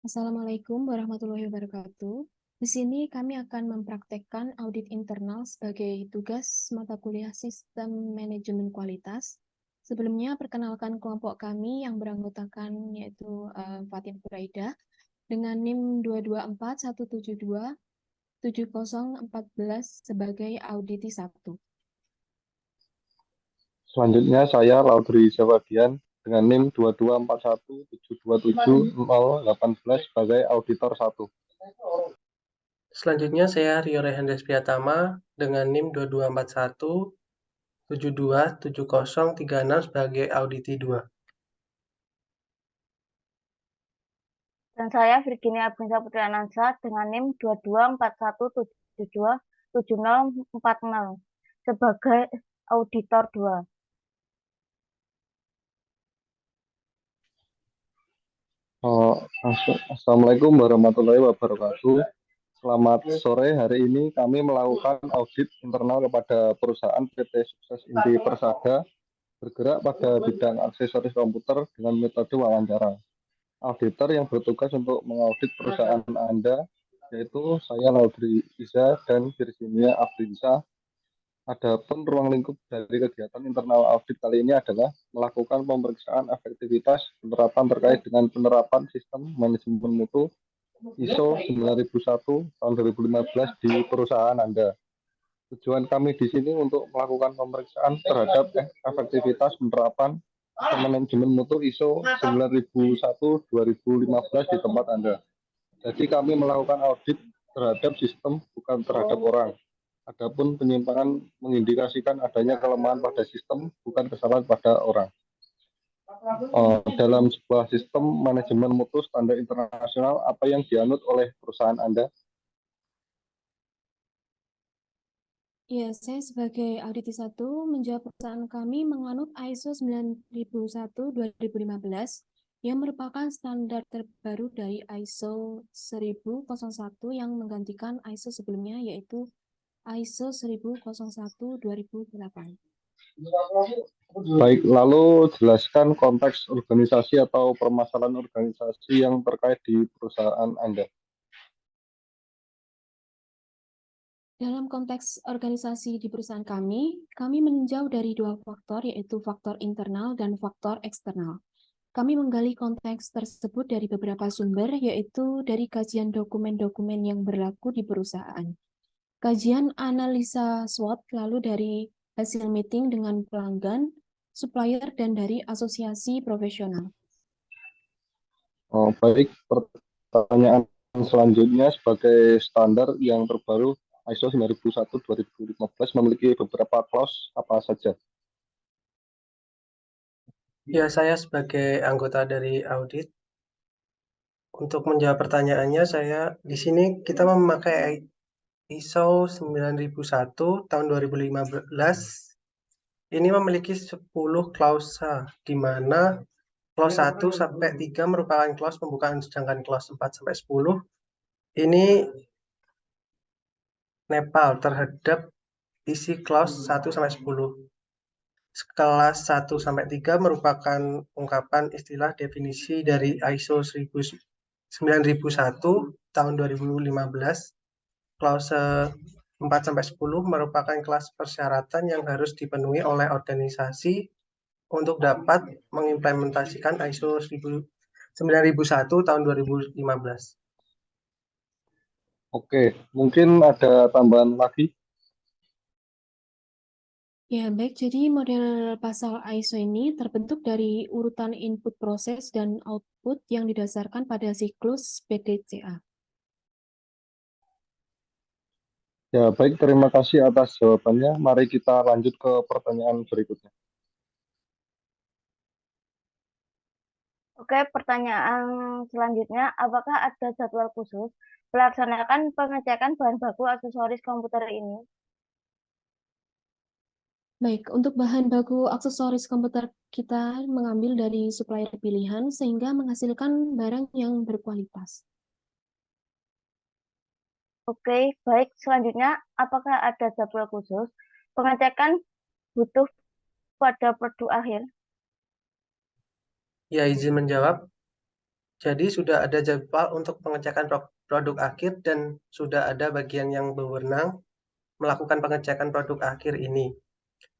Assalamualaikum warahmatullahi wabarakatuh. Di sini kami akan mempraktekkan audit internal sebagai tugas mata kuliah Sistem Manajemen Kualitas. Sebelumnya, perkenalkan kelompok kami yang beranggotakan yaitu Fatin Furaida dengan NIM 22417270414 sebagai auditi 1. Selanjutnya saya Laudri Zawadian dengan NIM 22417277018 sebagai auditor 1. Selanjutnya saya Rio Rehandes Priyatama dengan NIM 2241727036 sebagai auditi 2. Dan saya Virginia Abinsa Putri Anansa dengan NIM 2241727040 sebagai auditor 2. Assalamualaikum warahmatullahi wabarakatuh. Selamat sore, hari ini kami melakukan audit internal kepada perusahaan PT Sukses Inti Persada bergerak pada bidang aksesoris komputer dengan metode wawancara. Auditor yang bertugas untuk mengaudit perusahaan Anda yaitu saya Laudri Iza dan Virginia Abdinsa. Adapun ruang lingkup dari kegiatan internal audit kali ini adalah melakukan pemeriksaan efektivitas penerapan terkait dengan penerapan sistem manajemen mutu ISO 9001 tahun 2015 di perusahaan Anda. Tujuan kami di sini untuk melakukan pemeriksaan terhadap efektivitas penerapan manajemen mutu ISO 9001 2015 di tempat Anda. Jadi kami melakukan audit terhadap sistem, bukan terhadap orang. Adapun penyimpangan mengindikasikan adanya kelemahan pada sistem, bukan kesalahan pada orang. Dalam sebuah sistem manajemen mutu standar internasional, apa yang dianut oleh perusahaan Anda? Ya, saya sebagai auditi 1 menjawab perusahaan kami menganut ISO 9001-2015 yang merupakan standar terbaru dari ISO 1001 yang menggantikan ISO sebelumnya yaitu ISO 1001-2008. Baik, lalu jelaskan konteks organisasi atau permasalahan organisasi yang terkait di perusahaan Anda. Dalam konteks organisasi di perusahaan kami meninjau dari dua faktor, yaitu faktor internal dan faktor eksternal. Kami menggali konteks tersebut dari beberapa sumber, yaitu dari kajian dokumen-dokumen yang berlaku di perusahaan, kajian analisa SWOT, lalu dari hasil meeting dengan pelanggan, supplier, dan dari asosiasi profesional. Baik, pertanyaan selanjutnya sebagai standar yang terbaru ISO 9001-2015 memiliki beberapa clause apa saja? Ya, saya sebagai anggota dari audit, untuk menjawab pertanyaannya, di sini kita memakai ISO 9001 tahun 2015. Ini memiliki 10 klausa, di mana clause 1 sampai 3 merupakan clause pembukaan, sedangkan clause 4 sampai 10 ini nepal terhadap isi clause 1 sampai 10. Kelas 1 sampai 3 merupakan ungkapan istilah definisi dari ISO 9001 tahun 2015. Klause 4 sampai 10 merupakan kelas persyaratan yang harus dipenuhi oleh organisasi untuk dapat mengimplementasikan ISO 9001 tahun 2015. Oke, mungkin ada tambahan lagi? Ya, baik. Jadi model pasal ISO ini terbentuk dari urutan input proses dan output yang didasarkan pada siklus PDCA. Ya, baik, terima kasih atas jawabannya. Mari kita lanjut ke pertanyaan berikutnya. Oke, pertanyaan selanjutnya, apakah ada jadwal khusus melaksanakan pengecekan bahan baku aksesoris komputer ini? Baik, untuk bahan baku aksesoris komputer kita mengambil dari supplier pilihan sehingga menghasilkan barang yang berkualitas. Oke, baik. Selanjutnya, apakah ada jadwal khusus pengecekan butuh pada produk akhir? Ya, izin menjawab. Jadi sudah ada jadwal untuk pengecekan produk akhir dan sudah ada bagian yang berwenang melakukan pengecekan produk akhir ini.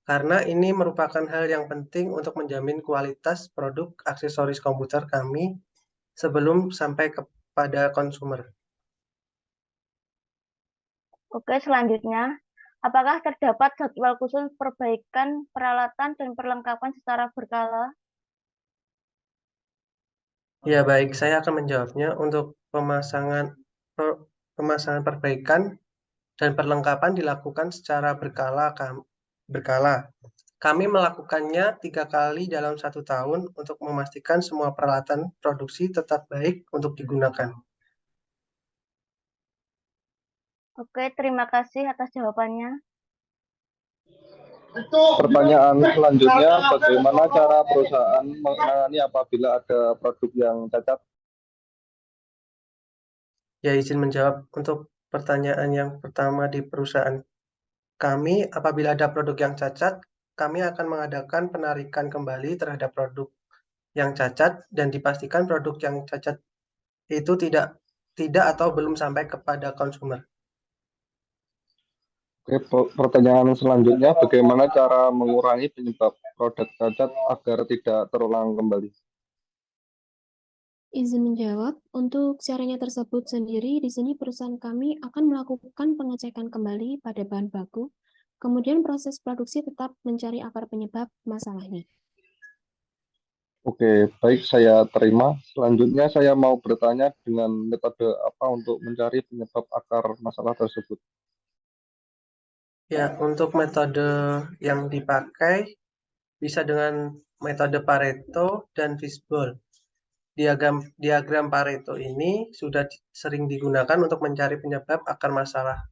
Karena ini merupakan hal yang penting untuk menjamin kualitas produk aksesoris komputer kami sebelum sampai kepada konsumer. Oke, selanjutnya, apakah terdapat jadwal khusus perbaikan peralatan dan perlengkapan secara berkala? Ya baik, saya akan menjawabnya. Untuk pemasangan perbaikan dan perlengkapan dilakukan secara berkala. Kami melakukannya 3 kali dalam 1 tahun untuk memastikan semua peralatan produksi tetap baik untuk digunakan. Oke, terima kasih atas jawabannya. Pertanyaan selanjutnya, bagaimana cara perusahaan menangani apabila ada produk yang cacat? Ya, izin menjawab untuk pertanyaan yang pertama di perusahaan kami, apabila ada produk yang cacat, kami akan mengadakan penarikan kembali terhadap produk yang cacat dan dipastikan produk yang cacat itu tidak atau belum sampai kepada konsumer. Oke, pertanyaan selanjutnya, bagaimana cara mengurangi penyebab produk cacat agar tidak terulang kembali? Izin menjawab, untuk caranya tersebut sendiri, di sini perusahaan kami akan melakukan pengecekan kembali pada bahan baku, kemudian proses produksi tetap mencari akar penyebab masalahnya. Oke, baik, saya terima. Selanjutnya saya mau bertanya dengan metode apa untuk mencari penyebab akar masalah tersebut. Ya, untuk metode yang dipakai bisa dengan metode Pareto dan fishbowl. Diagram Pareto ini sudah sering digunakan untuk mencari penyebab akar masalah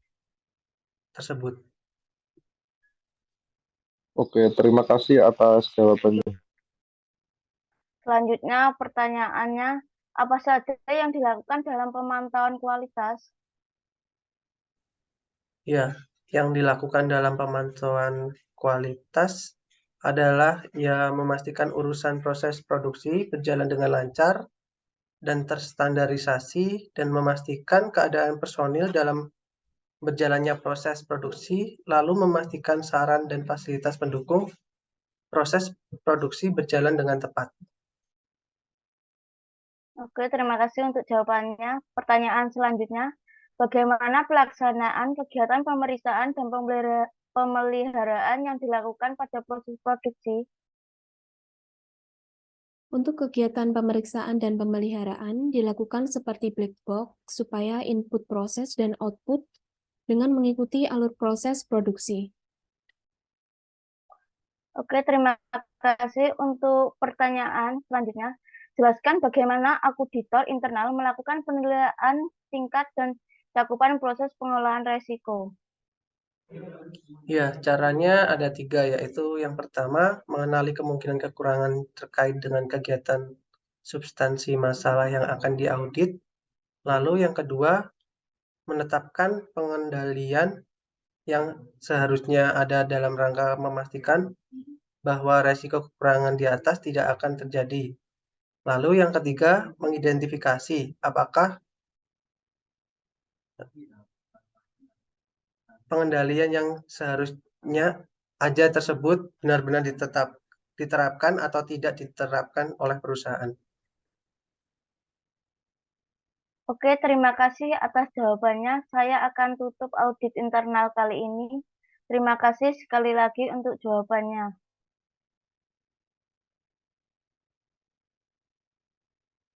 tersebut. Oke, terima kasih atas jawabannya. Selanjutnya, pertanyaannya, apa saja yang dilakukan dalam pemantauan kualitas? Ya, yang dilakukan dalam pemantauan kualitas adalah ya memastikan urusan proses produksi berjalan dengan lancar dan terstandarisasi dan memastikan keadaan personil dalam berjalannya proses produksi, lalu memastikan saran dan fasilitas pendukung proses produksi berjalan dengan tepat. Oke, terima kasih untuk jawabannya. Pertanyaan selanjutnya, bagaimana pelaksanaan kegiatan pemeriksaan dan pemeliharaan yang dilakukan pada proses produksi? Untuk kegiatan pemeriksaan dan pemeliharaan dilakukan seperti black box supaya input proses dan output dengan mengikuti alur proses produksi. Oke, terima kasih untuk pertanyaan selanjutnya. Jelaskan bagaimana auditor internal melakukan penilaian tingkat dan cakupan proses pengolahan resiko. Ya, caranya ada 3, yaitu yang pertama, mengenali kemungkinan kekurangan terkait dengan kegiatan substansi masalah yang akan diaudit. Lalu yang kedua, menetapkan pengendalian yang seharusnya ada dalam rangka memastikan bahwa resiko kekurangan di atas tidak akan terjadi. Lalu yang ketiga, mengidentifikasi apakah pengendalian yang seharusnya ada tersebut benar-benar diterapkan atau tidak diterapkan oleh perusahaan. Oke, terima kasih atas jawabannya. Saya akan tutup audit internal kali ini. Terima kasih sekali lagi untuk jawabannya.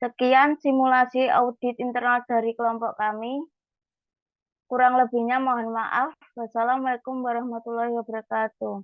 Sekian simulasi audit internal dari kelompok kami. Kurang lebihnya mohon maaf. Wassalamualaikum warahmatullahi wabarakatuh.